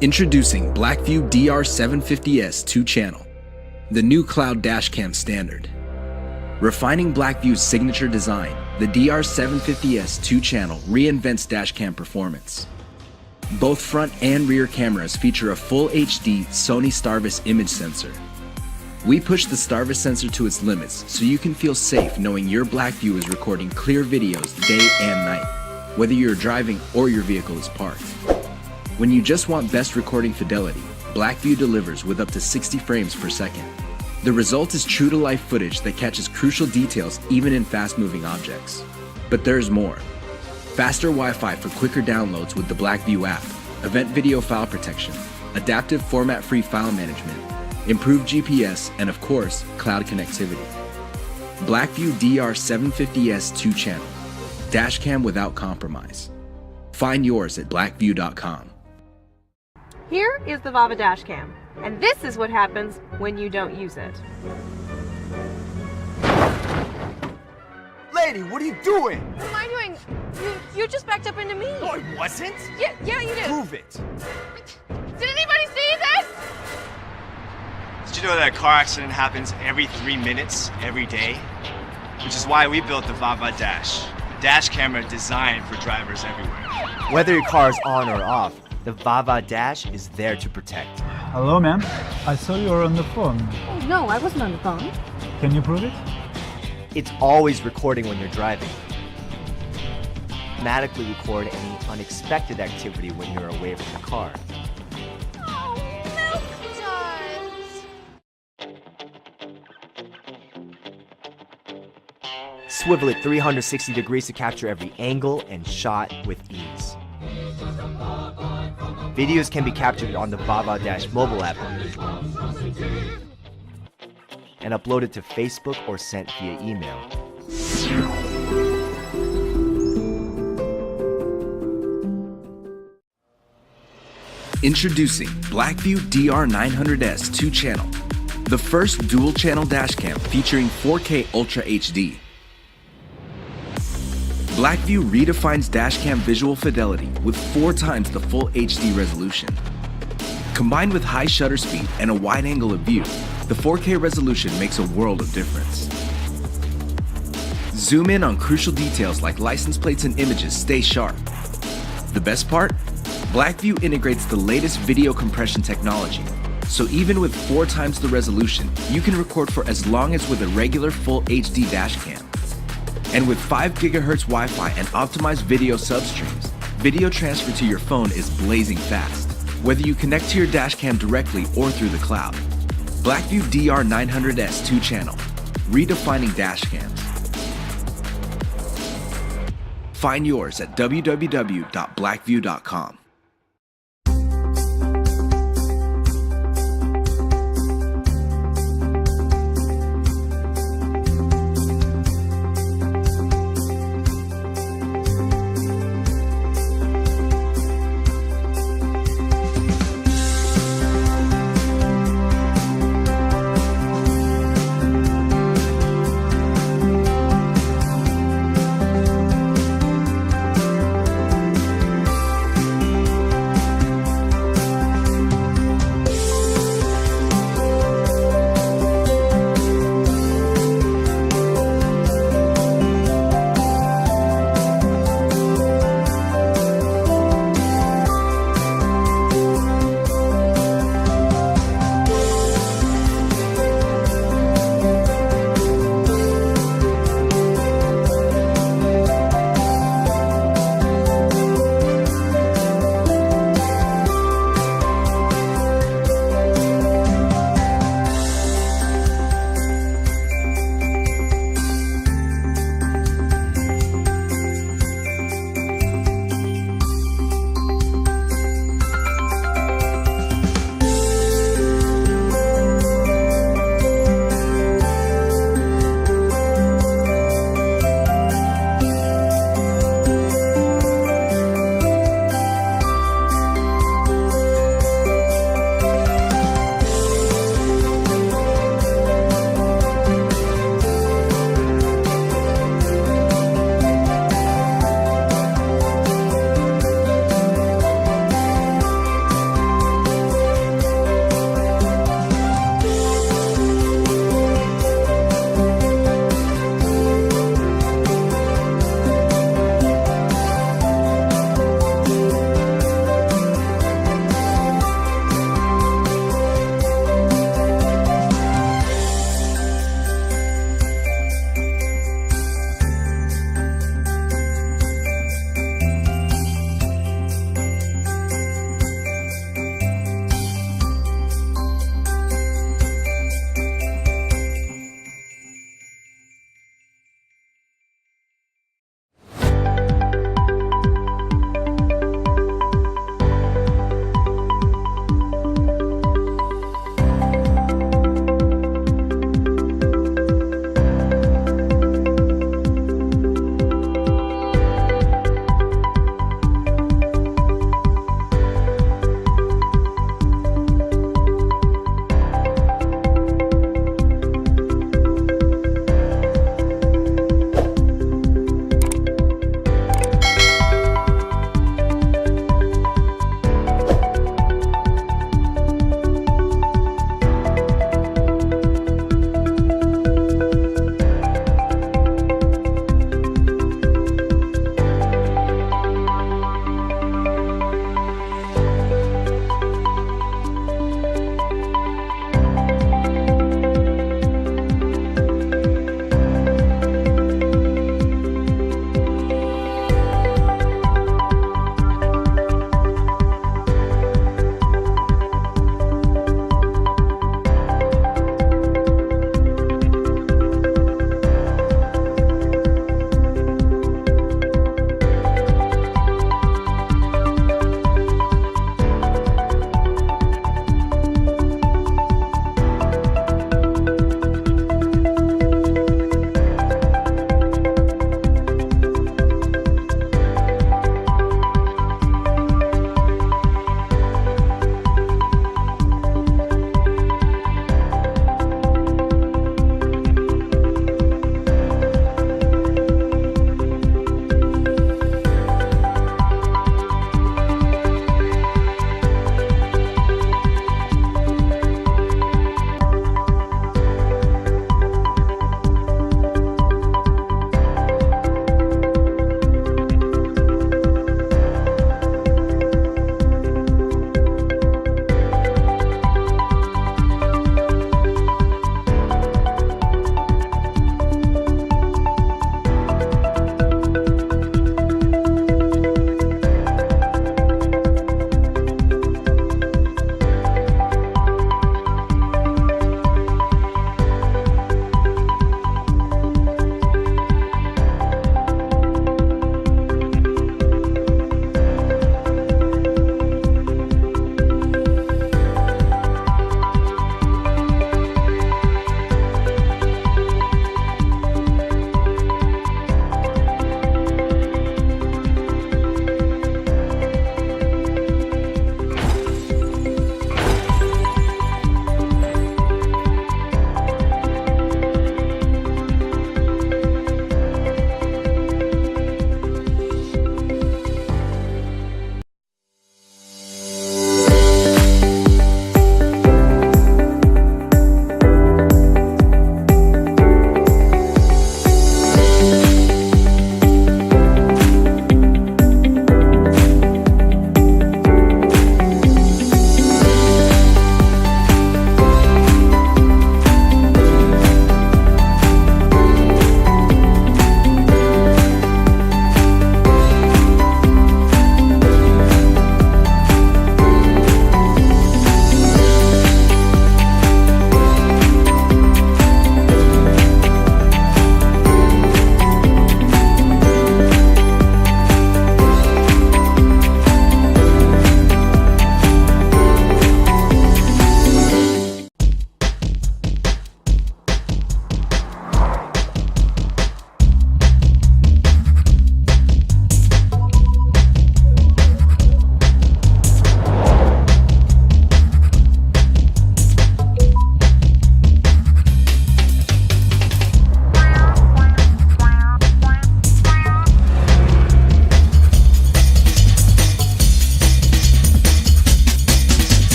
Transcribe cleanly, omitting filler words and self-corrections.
Introducing blackvue DR750S 2-channel, the new cloud dashcam standard. Refining blackvue's signature design, the DR750S 2-channel reinvents dashcam performance. Both front and rear cameras feature a full HD Sony Starvis image sensor. We push the Starvis sensor to its limits so you can feel safe knowing your blackvue is recording clear videos day and night, whether you're driving or your vehicle is parked. When you just want best recording fidelity, blackvue delivers with up to 60 frames per second. The result is true-to-life footage that catches crucial details even in fast-moving objects. But there's more. Faster Wi-Fi for quicker downloads with the blackvue app, event video file protection, adaptive format-free file management, improved GPS, and of course, cloud connectivity. Blackvue DR750S 2-channel. Dashcam without compromise. Find yours at blackvue.com. Here is the viofo Dashcam, and this is what happens when you don't use it. Lady, what are you doing? What am I doing? You just backed up into me. No, I wasn't. Yeah, you did. Prove it. Did anybody see this? Did you know that a car accident happens every 3 minutes, every day? Which is why we built the viofo Dash, a dash camera designed for drivers everywhere. Whether your car is on or off, the viofo Dash is there to protect. Hello, ma'am. I saw you were on the phone. Oh, no, I wasn't on the phone. Can you prove it? It's always recording when you're driving. Automatically record any unexpected activity when you're away from the car. Oh, milk duds. Swivel it 360 degrees to capture every angle and shot with ease. Videos can be captured on the viofo Dash mobile app and uploaded to Facebook or sent via email. Introducing blackvue DR900S 2-channel, the first dual-channel dashcam featuring 4K Ultra HD. Blackvue redefines dashcam visual fidelity with 4 times the full HD resolution. Combined with high shutter speed and a wide angle of view, the 4K resolution makes a world of difference. Zoom in on crucial details like license plates and images stay sharp. The best part? Blackvue integrates the latest video compression technology, so even with 4 times the resolution, you can record for as long as with a regular full HD dashcam. And with 5 GHz Wi-Fi and optimized video substreams, video transfer to your phone is blazing fast, whether you connect to your dashcam directly or through the cloud. Blackvue DR900S 2-channel, redefining dashcams. Find yours at www.blackvue.com.